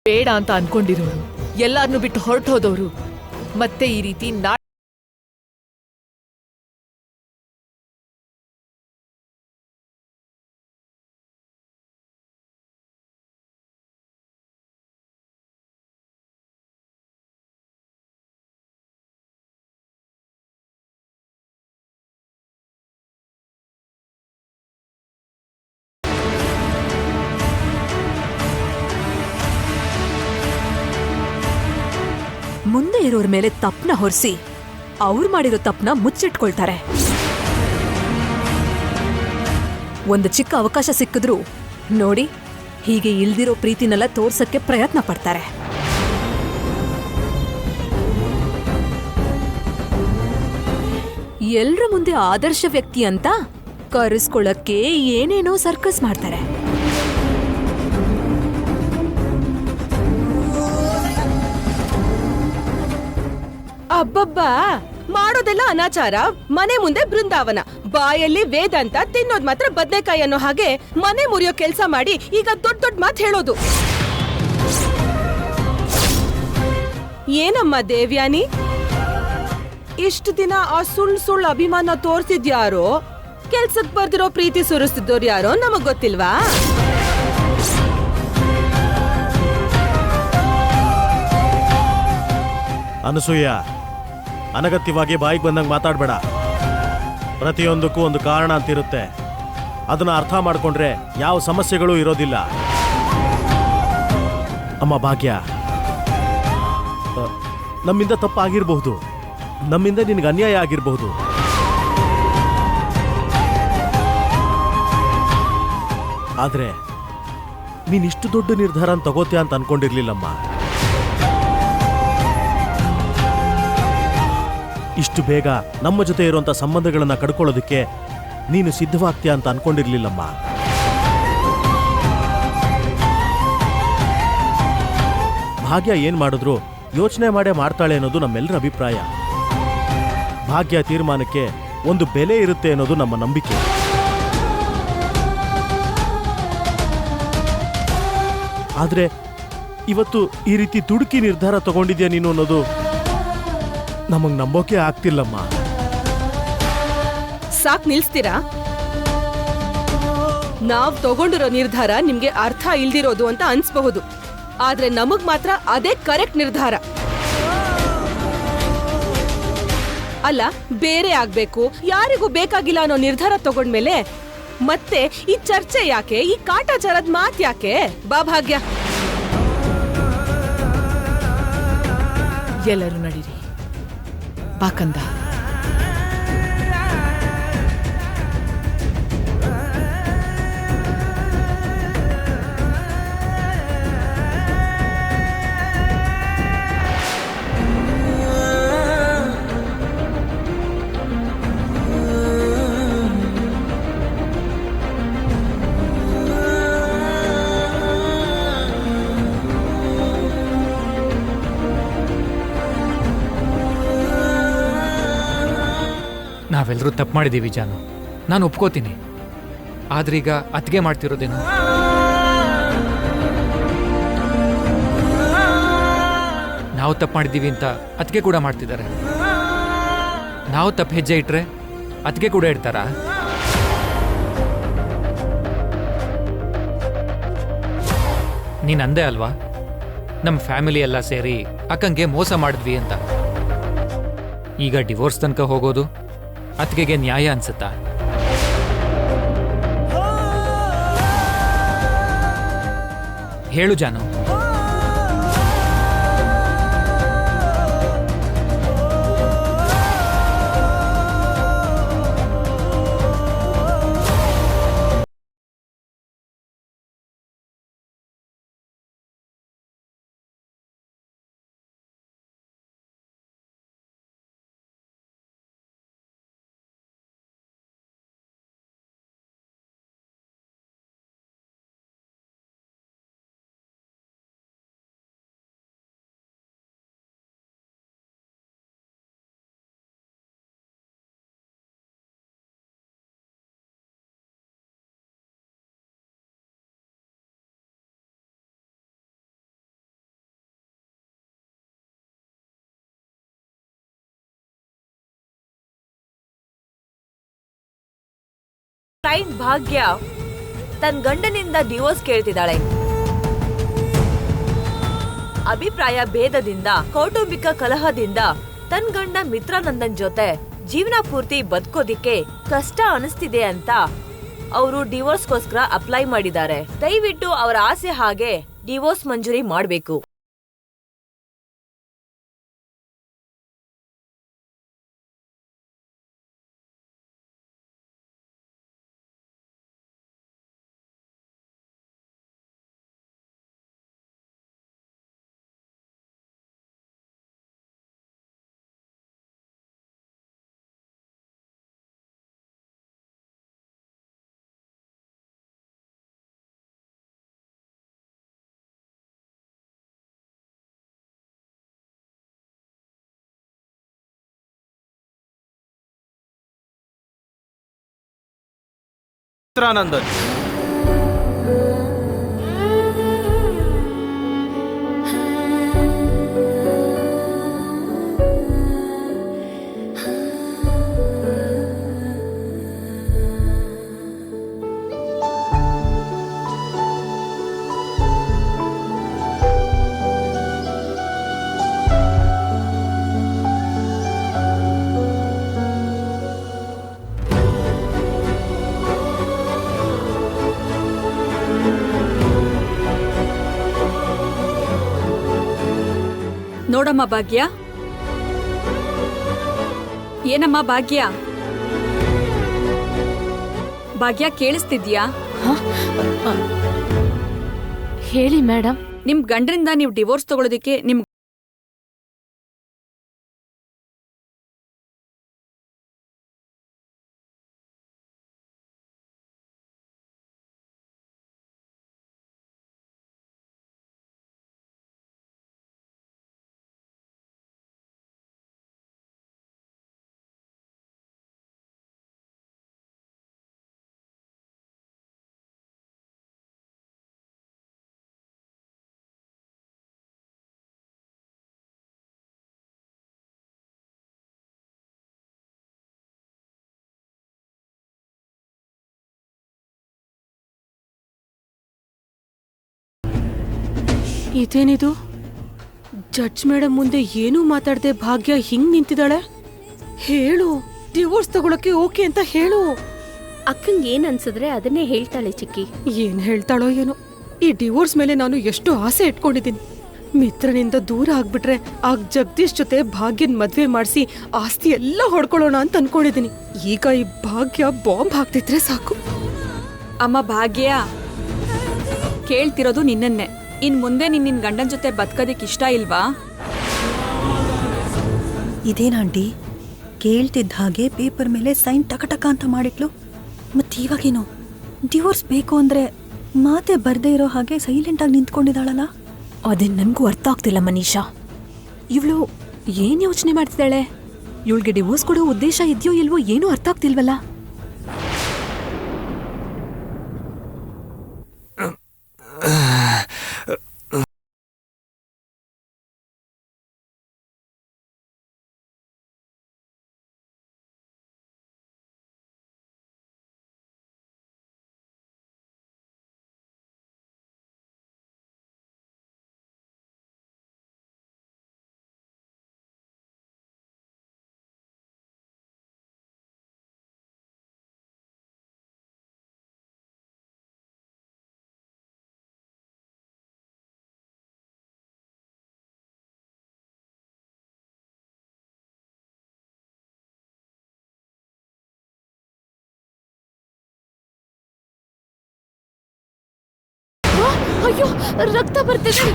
ಬೇಡ ಅಂತ ಅನ್ಕೊಂಡಿರೋರು, ಎಲ್ಲಾರನ್ನೂ ಬಿಟ್ಟು ಹೊರಟೋದವರು ಮತ್ತೆ ಈ ರೀತಿ ಮುಂದೆ ಇರೋರ ಮೇಲೆ ತಪ್ಪನ ಹೊರಿಸಿ ಅವ್ರು ಮಾಡಿರೋ ತಪ್ಪನ ಮುಚ್ಚಿಟ್ಕೊಳ್ತಾರೆ. ಒಂದು ಚಿಕ್ಕ ಅವಕಾಶ ಸಿಕ್ಕಿದ್ರು ನೋಡಿ ಹೀಗೆ ಇಲ್ದಿರೋ ಪ್ರೀತಿನೆಲ್ಲ ತೋರ್ಸಕ್ಕೆ ಪ್ರಯತ್ನ ಪಡ್ತಾರೆ. ಎಲ್ರ ಮುಂದೆ ಆದರ್ಶ ವ್ಯಕ್ತಿ ಅಂತ ಕರೆಸ್ಕೊಳ್ಳಕ್ಕೆ ಏನೇನೋ ಸರ್ಕಸ್ ಮಾಡ್ತಾರೆ. ಅಬ್ಬಬ್ಬಾ, ಮಾಡೋದೆಲ್ಲ ಅನಾಚಾರ, ಮನೆ ಮುಂದೆ ಬೃಂದಾವನ, ಬಾಯಲ್ಲಿ ವೇದಾಂತ, ತಿನ್ನೋದ್ ಮಾತ್ರ ಬದ್ನೆಕಾಯಿ ಅನ್ನೋ ಹಾಗೆ ಮನೆ ಮುರಿಯೋ ಕೆಲ್ಸ ಮಾಡಿ ಈಗ ದೊಡ್ಡ ದೊಡ್ಡ ಮಾತು ಹೇಳೋದು. ಏನಮ್ಮ ದೇವ್ಯಾನಿ, ಇಷ್ಟು ದಿನ ಆ ಸುಳ್ಳು ಅಭಿಮಾನ ತೋರ್ಸಿದ್ಯಾರೋ, ಕೆಲ್ಸಕ್ ಬರ್ದಿರೋ ಪ್ರೀತಿ ಸುರಿಸ್ತಿದ್ದೋರು ಯಾರೋ ನಮಗ್ ಗೊತ್ತಿಲ್ವಾ? ಅನಸೂಯ, ಅನಗತ್ಯವಾಗಿ ಬಾಯಿಗೆ ಬಂದಂಗೆ ಮಾತಾಡಬೇಡ. ಪ್ರತಿಯೊಂದಕ್ಕೂ ಒಂದು ಕಾರಣ ಅಂತಿರುತ್ತೆ. ಅದನ್ನ ಅರ್ಥ ಮಾಡ್ಕೊಂಡ್ರೆ ಯಾವ ಸಮಸ್ಯೆಗಳೂ ಇರೋದಿಲ್ಲ. ಅಮ್ಮ ಭಾಗ್ಯ, ನಮ್ಮಿಂದ ತಪ್ಪಾಗಿರಬಹುದು, ನಮ್ಮಿಂದ ನಿನಗೆ ಅನ್ಯಾಯ ಆಗಿರಬಹುದು. ಆದ್ರೆ ನೀನಿಷ್ಟು ದೊಡ್ಡ ನಿರ್ಧಾರ ತಗೋತೀಯ ಅಂತ ಅನ್ಕೊಂಡಿರ್ಲಿಲ್ಲಮ್ಮ. ಇಷ್ಟು ಬೇಗ ನಮ್ಮ ಜೊತೆ ಇರುವಂತ ಸಂಬಂಧಗಳನ್ನ ಕಡ್ಕೊಳ್ಳೋದಕ್ಕೆ ನೀನು ಸಿದ್ಧವಾಗ್ತೀಯ ಅಂತ ಅನ್ಕೊಂಡಿರ್ಲಿಲ್ಲಮ್ಮ. ಭಾಗ್ಯ ಏನ್ ಮಾಡಿದ್ರು ಯೋಚನೆ ಮಾಡೇ ಮಾಡ್ತಾಳೆ ಅನ್ನೋದು ನಮ್ಮೆಲ್ಲರ ಅಭಿಪ್ರಾಯ. ಭಾಗ್ಯ ತೀರ್ಮಾನಕ್ಕೆ ಒಂದು ಬೆಲೆ ಇರುತ್ತೆ ಅನ್ನೋದು ನಮ್ಮ ನಂಬಿಕೆ. ಆದ್ರೆ ಇವತ್ತು ಈ ರೀತಿ ದುಡುಕಿ ನಿರ್ಧಾರ ತಗೊಂಡಿದ್ಯಾ ನೀನು ಅನ್ನೋದು ನಮಗ್ ನಂಬೋಕೆ ಆಗ್ತಿಲ್ಲಮ್ಮ. ಸಾಕ್ ನಿಲ್ಸ್ತೀರಾ? ನಾವ್ ತಗೊಂಡಿರೋ ನಿರ್ಧಾರ ನಿಮ್ಗೆ ಅರ್ಥ ಇಲ್ದಿರೋದು ಅಂತ ಅನ್ಸ್ಬಹುದು, ಆದ್ರೆ ನಮಗ್ ಮಾತ್ರ ಅದೇ ಕರೆಕ್ಟ್ ನಿರ್ಧಾರ. ಅಲ್ಲ, ಬೇರೆ ಆಗ್ಬೇಕು, ಯಾರಿಗೂ ಬೇಕಾಗಿಲ್ಲ ಅನ್ನೋ ನಿರ್ಧಾರ ತಗೊಂಡ್ಮೇಲೆ ಮತ್ತೆ ಈ ಚರ್ಚೆ ಯಾಕೆ, ಈ ಕಾಟಾಚಾರದ ಮಾತ್ ಯಾಕೆ? ಬಾ ಭಾಗ್ಯ. ಎಲ್ಲರೂ ನಡೀರಿ, ಬಾಕಂದ. ನಾವೆಲ್ಲರೂ ತಪ್ಪು ಮಾಡಿದ್ದೀವಿ ಜಾನು, ನಾನು ಒಪ್ಕೋತೀನಿ. ಆದ್ರೀಗ ಅತ್ತಿಗೆ ಮಾಡ್ತಿರೋದೇನು? ನಾವು ತಪ್ಪು ಮಾಡಿದ್ದೀವಿ ಅಂತ ಅತ್ತಿಗೆ ಕೂಡ ಮಾಡ್ತಿದ್ದಾರೆ. ನಾವು ತಪ್ಪು ಹೆಜ್ಜೆ ಇಟ್ರೆ ಅತ್ತಿಗೆ ಕೂಡ ಇಡ್ತಾರಾ? ನೀನು ಅಂದೆ ಅಲ್ವಾ, ನಮ್ಮ ಫ್ಯಾಮಿಲಿ ಎಲ್ಲ ಸೇರಿ ಅಕ್ಕಂಗೆ ಮೋಸ ಮಾಡಿದ್ವಿ ಅಂತ. ಈಗ ಡಿವೋರ್ಸ್ ತನಕ ಹೋಗೋದು ಅತ್ತಿಗೆಗೆ ನ್ಯಾಯ ಅನ್ಸುತ್ತಾ? ಹೇಳು ಜಾನು. ಕ್ಲೈಂಟ್ ಭಾಗ್ಯ ತನ್ನ ಗಂಡನಿಂದ ಡಿವೋರ್ಸ್ ಕೇಳ್ತಿದ್ದಾಳೆ. ಅಭಿಪ್ರಾಯ ಭೇದದಿಂದ, ಕೌಟುಂಬಿಕ ಕಲಹದಿಂದ ತನ್ನ ಗಂಡ ಮಿತ್ರಾನಂದನ್ ಜೊತೆ ಜೀವನ ಪೂರ್ತಿ ಬದುಕೋದಿಕ್ಕೆ ಕಷ್ಟ ಅನಿಸ್ತಿದೆ ಅಂತ ಅವರು ಡಿವೋರ್ಸ್ಗೋಸ್ಕರ ಅಪ್ಲೈ ಮಾಡಿದ್ದಾರೆ. ದಯವಿಟ್ಟು ಅವರ ಆಸೆ ಹಾಗೆ ಡಿವೋರ್ಸ್ ಮಂಜೂರಿ ಮಾಡಬೇಕು. ಮಿತ್ರಾನಂದನ್ ನೋಡಮ್ಮ ಭಾಗ್ಯ. ಏನಮ್ಮ ಭಾಗ್ಯ? ಭಾಗ್ಯ ಕೇಳಿಸ್ತಿದ್ಯಾ? ಹೇಳಿ ಮೇಡಮ್. ನಿಮ್ ಗಂಡರಿಂದ ನೀವು ಡಿವೋರ್ಸ್ ತಗೊಳ್ಳೋದಿಕ್ಕೆ ನಿಮ್ ಇದೇನಿದು? ಜಡ್ಜ್ ಮೇಡಮ್ ಮುಂದೆ ಏನೂ ಮಾತಾಡದೆ ಭಾಗ್ಯ ಹಿಂಗ್ ನಿಂತಿದ್ದಾಳೆ. ಹೇಳು, ಡಿವೋರ್ಸ್ ತಗೊಳಕ್ಕೆ ಓಕೆ ಅಂತ ಹೇಳು. ಅಕ್ಕಂಗೆ ಏನ್ ಅನ್ಸಿದ್ರೆ ಅದನ್ನೇ ಹೇಳ್ತಾಳೆ ಚಿಕ್ಕಿ. ಏನ್ ಹೇಳ್ತಾಳೋ ಏನೋ. ಈ ಡಿವೋರ್ಸ್ ಮೇಲೆ ನಾನು ಎಷ್ಟು ಆಸೆ ಇಟ್ಕೊಂಡಿದ್ದೀನಿ. ಮಿತ್ರನಿಂದ ದೂರ ಆಗ್ಬಿಟ್ರೆ ಆಗ ಜಗದೀಶ್ ಜೊತೆ ಭಾಗ್ಯನ್ ಮದ್ವೆ ಮಾಡಿಸಿ ಆಸ್ತಿ ಎಲ್ಲ ಹೊಡ್ಕೊಳ್ಳೋಣ ಅಂತ ಅನ್ಕೊಂಡಿದ್ದೀನಿ. ಈಗ ಈ ಭಾಗ್ಯ ಬಾಂಬ್ ಹಾಕ್ತಿದ್ರೆ ಸಾಕು. ಅಮ್ಮ ಭಾಗ್ಯ, ಕೇಳ್ತಿರೋದು ನಿನ್ನನ್ನೇ. ಇನ್ ಮುಂದೆ ನಿನ್ನ ಗಂಡನ ಜೊತೆ ಬದುಕೋದಿಕ್ ಇಷ್ಟ ಇಲ್ವಾ? ಇದೇನಾಂಟಿ, ಕೇಳ್ತಿದ್ದ ಹಾಗೆ ಪೇಪರ್ ಮೇಲೆ ಸೈನ್ ಟಕಟಕ ಅಂತ ಮಾಡಿಟ್ಲು. ಮತ್ತಿವಾಗೇನು ಡಿವೋರ್ಸ್ ಬೇಕು ಅಂದ್ರೆ ಮಾತೆ ಬರ್ದೇ ಇರೋ ಹಾಗೆ ಸೈಲೆಂಟ್ ಆಗಿ ನಿಂತ್ಕೊಂಡಿದ್ದಾಳಲ್ಲ. ಅದೇ ನನ್ಗೂ ಅರ್ಥ ಆಗ್ತಿಲ್ಲ ಮನೀಷಾ. ಇವಳು ಏನ್ ಯೋಚನೆ ಮಾಡ್ತಿದ್ದಾಳೆ? ಇವಳಿಗೆ ಡಿವೋರ್ಸ್ ಕೊಡೋ ಉದ್ದೇಶ ಇದೆಯೋ ಇಲ್ವೋ ಏನೂ ಅರ್ಥ ಆಗ್ತಿಲ್ವಲ್ಲ. ಅಯ್ಯೋ, ರಕ್ತ ಬರ್ತಿದೆ.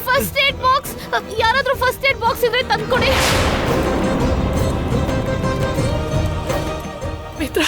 ಫಸ್ಟ್ ಏಡ್ ಬಾಕ್ಸ್, ಯಾರಾದ್ರೂ ಫಸ್ಟ್ ಏಡ್ ಬಾಕ್ಸ್ ಇದ್ರೆ ತಂದ್ಕೊಡಿ. Mitra,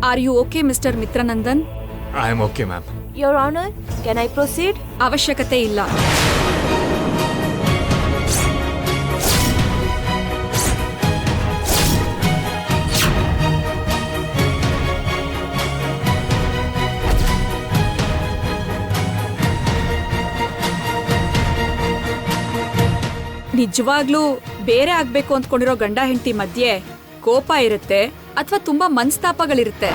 are you okay mister Mitranandan? I am okay ma'am. Your honour, can I proceed? ಅವಶ್ಯಕತೆ ಇಲ್ಲ. ನಿಜವಾಗ್ಲೂ ಬೇರೆ ಆಗ್ಬೇಕು ಅಂದ್ಕೊಂಡಿರೋ ಗಂಡ ಹೆಂಡತಿ ಮಧ್ಯೆ ಕೋಪ ಇರುತ್ತೆ ಅಥವಾ ತುಂಬಾ ಮನಸ್ತಾಪಗಳಿರುತ್ತೆ.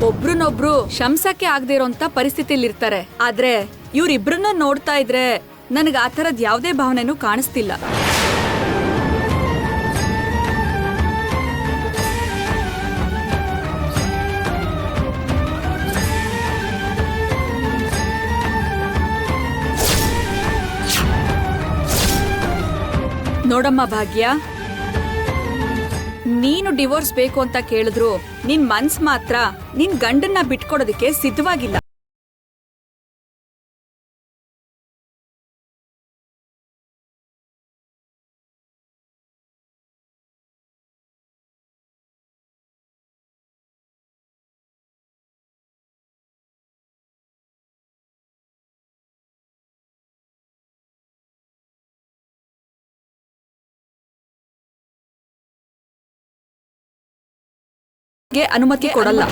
ಒಬ್ರನ್ನೊಬ್ರು ಶಂಸಕ್ಕೆ ಆಗದೆ ಇರೋಂತ ಪರಿಸ್ಥಿತಿಲಿರ್ತಾರೆ. ಆದ್ರೆ ಇವ್ರಿಬ್ರನ್ನ ನೋಡ್ತಾ ಇದ್ರೆ ನನಗೆ ಆ ಥರದ್ ಯಾವುದೇ ಭಾವನೆನೂ ಕಾಣಿಸ್ತಿಲ್ಲ. ನೋಡಮ್ಮ ಭಾಗ್ಯ, ನೀನು ಡಿವೋರ್ಸ್ ಬೇಕು ಅಂತ ಕೇಳಿದ್ರು ನಿನ್ ಮನ್ಸ್ ಮಾತ್ರ ನಿನ್ ಗಂಡನ್ನ ಬಿಟ್ಕೊಡೋದಕ್ಕೆ ಸಿದ್ಧವಾಗಿಲ್ಲ. ಅನುಮತಿ ಕೊಡಲ್ಲ.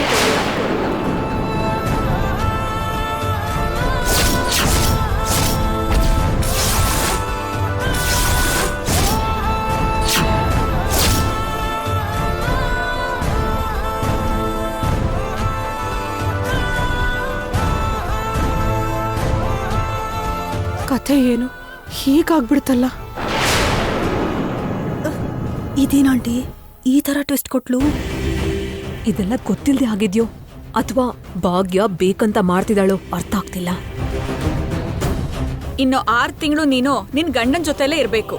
ಕಥೆ ಏನು ಹೀಗಾಗ್ಬಿಡ್ತಲ್ಲ? ಇದೇನಾಂಟಿ ಈ ತರ ಟ್ವಿಸ್ಟ್ ಕೊಟ್ಲು? ಇದೆಲ್ಲ ಗೊತ್ತಿಲ್ಲದೆ ಆಗಿದ್ಯೋ ಅಥವಾ ಭಾಗ್ಯ ಬೇಕಂತ ಮಾಡ್ತಿದ್ದಾಳೋ ಅರ್ಥ ಆಗ್ತಿಲ್ಲ. ಇನ್ನು 6 ತಿಂಗಳು ನೀನು ನಿನ್ ಗಂಡನ್ ಜೊತೆಲೇ ಇರ್ಬೇಕು.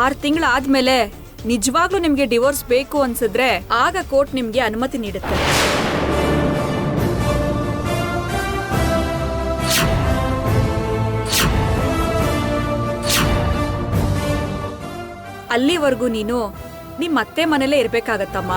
ಆರು ತಿಂಗಳಾದ್ಮೇಲೆ ನಿಜವಾಗ್ಲೂ ನಿಮ್ಗೆ ಡಿವೋರ್ಸ್ ಬೇಕು ಅನ್ಸಿದ್ರೆ ಆಗ ಕೋರ್ಟ್ ನಿಮ್ಗೆ ಅನುಮತಿ ನೀಡುತ್ತೆ. ಅಲ್ಲಿವರೆಗೂ ನೀನು ನಿಮ್ ಅತ್ತೆ ಮನೇಲೇ ಇರ್ಬೇಕಾಗತ್ತಮ್ಮ.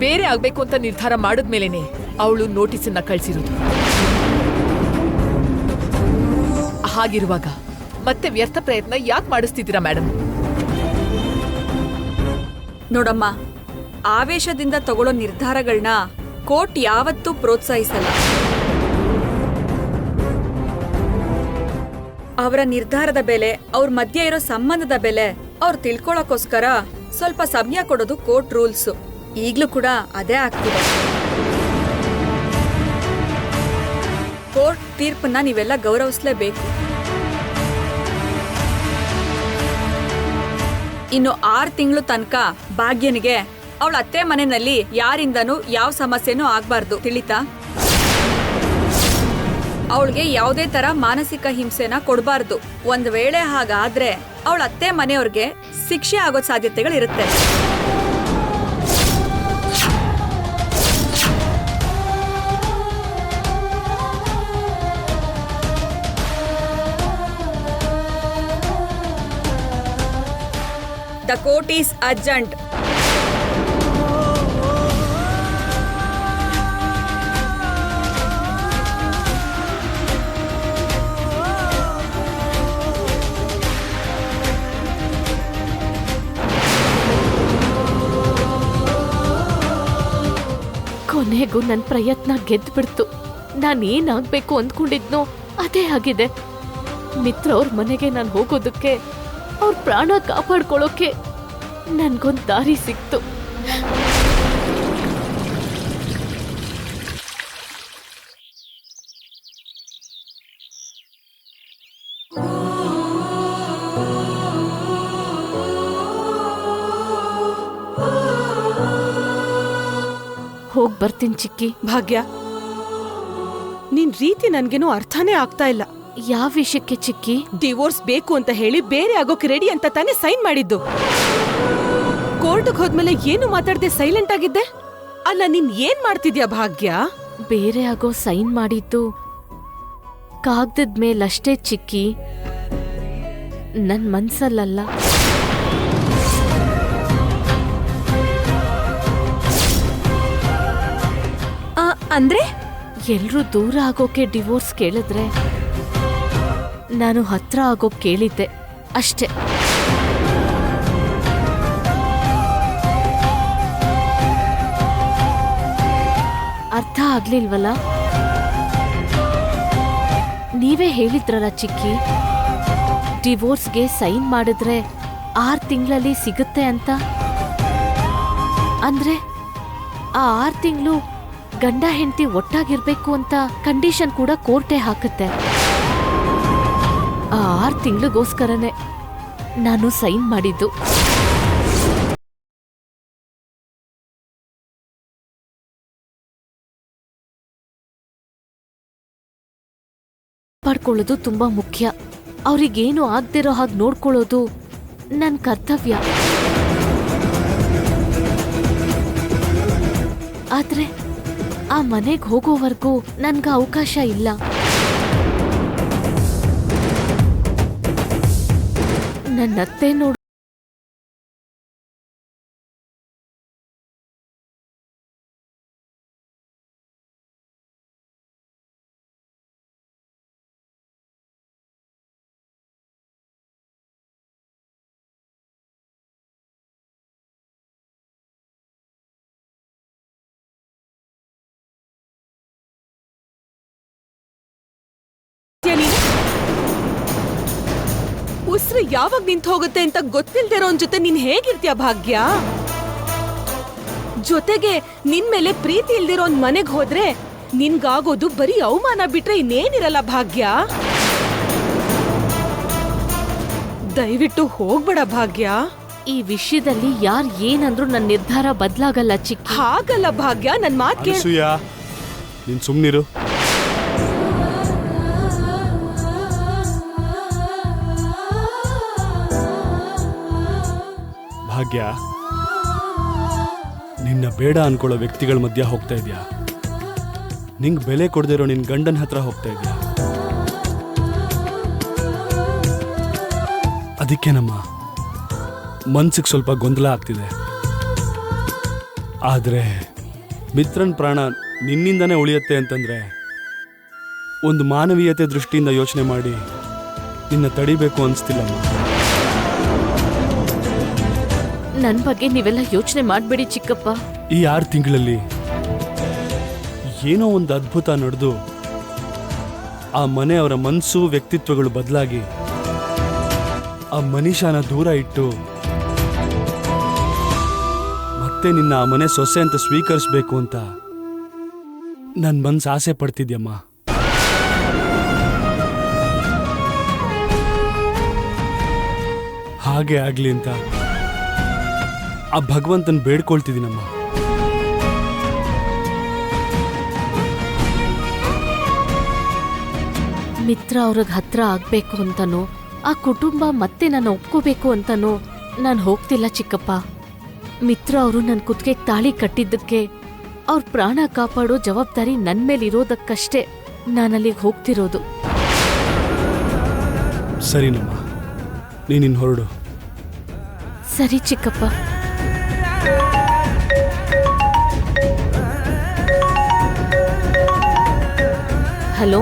ಬೇರೆ ಆಗ್ಬೇಕು ಅಂತ ನಿರ್ಧಾರ ಮಾಡಿದ್ಮೇಲೆನೆ ಅವಳು ನೋಟಿಸನ್ನ ಕಳ್ಸಿರೋದು. ಹಾಗಿರುವಾಗ ಮತ್ತೆ ವ್ಯರ್ಥ ಪ್ರಯತ್ನ ಯಾಕೆ ಮಾಡಿಸ್ತಿದ್ದೀರಾ ಮೇಡಮ್? ನೋಡಮ್ಮ, ಆವೇಶದಿಂದ ತಗೊಳ್ಳೋ ನಿರ್ಧಾರಗಳನ್ನ ಕೋರ್ಟ್ ಯಾವತ್ತೂ ಪ್ರೋತ್ಸಾಹಿಸಲ್ಲ. ಅವರ ನಿರ್ಧಾರದ ಬೆಲೆ, ಅವ್ರ ಮಧ್ಯೆ ಇರೋ ಸಂಬಂಧದ ಬೆಲೆ ಅವ್ರು ತಿಳ್ಕೊಳ್ಳೋಕೋಸ್ಕರ ಸ್ವಲ್ಪ ಸಮಯ ಕೊಡೋದು ಕೋರ್ಟ್ ರೂಲ್ಸ್. ಈಗ್ಲೂ ಕೂಡ ಅದೇ ಆಗ್ತಿದೆ. ಕೋರ್ಟ್ ತೀರ್ಪನ್ನ ನೀವೆಲ್ಲ ಗೌರವಿಸಲೇಬೇಕು. ಇನ್ನು 6 ತಿಂಗಳು ತನಕ ಭಾಗ್ಯನಿಗೆ ಅವಳ ಅತ್ತೆ ಮನೆಯಲ್ಲಿ ಯಾರಿಂದನೂ ಯಾವ ಸಮಸ್ಯೆನೂ ಆಗ್ಬಾರ್ದು, ತಿಳಿತಾ? ಅವಳಿಗೆ ಯಾವುದೇ ತರ ಮಾನಸಿಕ ಹಿಂಸೆನ ಕೊಡಬಾರ್ದು. ಒಂದ್ ವೇಳೆ ಹಾಗಾದ್ರೆ ಅವಳ ಅತ್ತೆ ಮನೆಯವ್ರಿಗೆ ಶಿಕ್ಷೆ ಆಗೋ ಸಾಧ್ಯತೆಗಳಿರುತ್ತೆ. The court is adjourned. ಕೊನೆಗೂ ನನ್ನ ಪ್ರಯತ್ನ ಗೆದ್ದು ಬಿಡ್ತು. ನಾನೇನಾಗ್ಬೇಕು ಅಂದ್ಕೊಂಡಿದ್ನೋ ಅದೇ ಆಗಿದೆ. ಮಿತ್ರ ಅವ್ರ ಮನೆಗೆ ನಾನು ಹೋಗೋದಕ್ಕೆ, ಅವ್ರ ಪ್ರಾಣ ಕಾಪಾಡ್ಕೊಳ್ಳೋಕೆ ನನ್ಗೊಂದ್ ದಾರಿ ಸಿಕ್ತು. ಹೋಗ್ ಬರ್ತೀನಿ ಚಿಕ್ಕಿ. ಭಾಗ್ಯ, ನಿನ್ ರೀತಿ ನನ್ಗೇನೋ ಅರ್ಥನೇ ಆಗ್ತಾ ಇಲ್ಲ. ಯಾವ ವಿಷಯಕ್ಕೆ ಚಿಕ್ಕಿ? ಡಿವೋರ್ಸ್ ಬೇಕು ಅಂತ ಹೇಳಿ ಬೇರೆ ಆಗೋಕೆ ರೆಡಿ ಅಂತ ತಾನೇ ಸೈನ್ ಮಾಡಿದ್ದು. ಕೋರ್ಟ್ಗೆ ಹೋದ್ಮೇಲೆ ಏನು ಮಾತಾಡದೆ ಸೈಲೆಂಟ್ ಆಗಿದ್ದೆ. ಅಲ್ಲ, ನೀನ್ ಏನ್ ಮಾಡ್ತಿದ್ಯಾ ಭಾಗ್ಯ? ಬೇರೆ ಆಗೋ ಸೈನ್ ಮಾಡಿದ್ದು ಕಾಗ್ದದ ಮೇಲಷ್ಟೇ ಚಿಕ್ಕಿ, ನನ್ ಮನ್ಸಲ್ಲಲ್ಲ. ಅಂದ್ರೆ ಎಲ್ರೂ ದೂರ ಆಗೋಕೆ ಡಿವೋರ್ಸ್ ಕೇಳಿದ್ರೆ ನಾನು ಹತ್ರ ಆಗೋಕ್ ಕೇಳಿದ್ದೆ ಅಷ್ಟೇ. ಅರ್ಥ ಆಗ್ಲಿಲ್ವಲ್ಲ? ನೀವೇ ಹೇಳಿದ್ರಲ್ಲ ಚಿಕ್ಕಿ, ಡಿವೋರ್ಸ್ಗೆ ಸೈನ್ ಮಾಡಿದ್ರೆ 6 ತಿಂಗಳಲ್ಲಿ ಸಿಗುತ್ತೆ ಅಂತ. ಅಂದ್ರೆ ಆ 6 ತಿಂಗಳು ಗಂಡ ಹೆಂಡತಿ ಒಟ್ಟಾಗಿರ್ಬೇಕು ಅಂತ ಕಂಡೀಷನ್ ಕೂಡ ಕೋರ್ಟೇ ಹಾಕುತ್ತೆ. ಆ 6 ತಿಂಗಳಿಗೋಸ್ಕರನೇ ನಾನು ಸೈನ್ ಮಾಡಿದ್ದು. ಪಡ್ಕೊಳ್ಳೋದು ತುಂಬಾ ಮುಖ್ಯ. ಅವ್ರಿಗೇನು ಆಗ್ದಿರೋ ಹಾಗೆ ನೋಡ್ಕೊಳ್ಳೋದು ನನ್ ಕರ್ತವ್ಯ. ಆದ್ರೆ ಆ ಮನೆಗೆ ಹೋಗೋವರೆಗೂ ನನ್ಗ ಅವಕಾಶ ಇಲ್ಲ. ನನ್ನತ್ತೆ ನೋಡು, ಉಸಿರು ಯಾವಾಗ ನಿಂತು ಹೋಗುತ್ತೆ ಅಂತ ಗೊತ್ತಿಲ್ದಿರೋನ್ ಜೊತೆ ನೀನ್ ಹೇಗಿರ್ತೀಯ ಭಾಗ್ಯ? ಜೊತೆಗೆ ನಿನ್ ಮೇಲೆ ಪ್ರೀತಿ ಇಲ್ದಿರೋನ್ ಮನೆಗ್ ಹೋದ್ರೆ ನಿನ್ಗಾಗೋದು ಬರೀ ಅವಮಾನ ಬಿಟ್ರೆ ಇನ್ನೇನಿರಲ್ಲ ಭಾಗ್ಯ. ದಯವಿಟ್ಟು ಹೋಗ್ಬೇಡ ಭಾಗ್ಯ. ಈ ವಿಷಯದಲ್ಲಿ ಯಾರ್ ಏನಂದ್ರೂ ನನ್ನ ನಿರ್ಧಾರ ಬದಲಾಗಲ್ಲ ಚಿಕ್ಕಿ. ಹಾಗಲ್ಲ ಭಾಗ್ಯ, ನನ್ ಮಾತ್ ಕೇಳು. ಅನಸೂಯ, ನೀನ್ ಸುಮ್ನಿರು. ಭಾಗ್ಯ, ನಿನ್ನ ಬೇಡ ಅನ್ಕೊಳ್ಳೋ ವ್ಯಕ್ತಿಗಳ ಮಧ್ಯ ಹೋಗ್ತಾ ಇದ್ಯಾ. ನಿಂಗ್ ಬೆಲೆ ಕೊಡದಿರೋ ನಿನ್ ಗಂಡನ ಹತ್ರ ಹೋಗ್ತಾ ಇದ್ಯಾ. ಅದಕ್ಕೆ ನಮ್ಮ ಮನ್ಸಿಗೆ ಸ್ವಲ್ಪ ಗೊಂದಲ ಆಗ್ತಿದೆ. ಆದ್ರೆ ಮಿತ್ರನ್ ಪ್ರಾಣ ನಿನ್ನಿಂದನೇ ಉಳಿಯುತ್ತೆ ಅಂತಂದ್ರೆ ಒಂದು ಮಾನವೀಯತೆ ದೃಷ್ಟಿಯಿಂದ ಯೋಚನೆ ಮಾಡಿ ನಿನ್ನ ತಡಿಬೇಕು ಅನ್ಸ್ತಿಲ್ಲಮ್ಮ. ನನ್ ಬಗ್ಗೆ ನೀವೆಲ್ಲ ಯೋಚನೆ ಮಾಡ್ಬೇಡಿ ಚಿಕ್ಕಪ್ಪ. ಈ 6 ತಿಂಗಳಲ್ಲಿ ಏನೋ ಒಂದು ಅದ್ಭುತ ನಡೆದು ಆ ಮನೆಯವರ ಮನಸ್ಸು ವ್ಯಕ್ತಿತ್ವಗಳು ಬದಲಾಗಿ ಆ ಮನುಷ್ಯನ ದೂರ ಇಟ್ಟು ಮತ್ತೆ ನಿನ್ನ ಆ ಮನೆ ಸೊಸೆ ಅಂತ ಸ್ವೀಕರಿಸಬೇಕು ಅಂತ ನನ್ನ ಮನಸ್ಸು ಆಸೆ ಪಡ್ತಿದ್ಯಮ್ಮ. ಹಾಗೆ ಆಗ್ಲಿ ಅಂತ ಆ ಭಗವಂತನ ಬೇಡ್ಕೊಳ್ತಿದ್ದೀನಮ್ಮ. ಮಿತ್ರ ಅವ್ರಿಗೆ ಹತ್ರ ಆಗ್ಬೇಕು ಅಂತನೋ, ಆ ಕುಟುಂಬ ಮತ್ತೆ ನಾನು ಒಪ್ಕೋಬೇಕು ಅಂತನೋ ನಾನು ಹೋಗ್ತಿಲ್ಲ ಚಿಕ್ಕಪ್ಪ. ಮಿತ್ರ ಅವರು ನನ್ನ ಕುತ್ತಿಗೆ ತಾಳಿ ಕಟ್ಟಿದ್ದಕ್ಕೆ ಅವ್ರ ಪ್ರಾಣ ಕಾಪಾಡೋ ಜವಾಬ್ದಾರಿ ನನ್ ಮೇಲಿರೋದಕ್ಕಷ್ಟೇ ನಾನಲ್ಲಿಗೆ ಹೋಗ್ತಿರೋದು. ಸರಿನಮ್ಮ, ನೀನಿನ್ ಹೊರಡು. ಸರಿ ಚಿಕ್ಕಪ್ಪ. ಹಲೋ.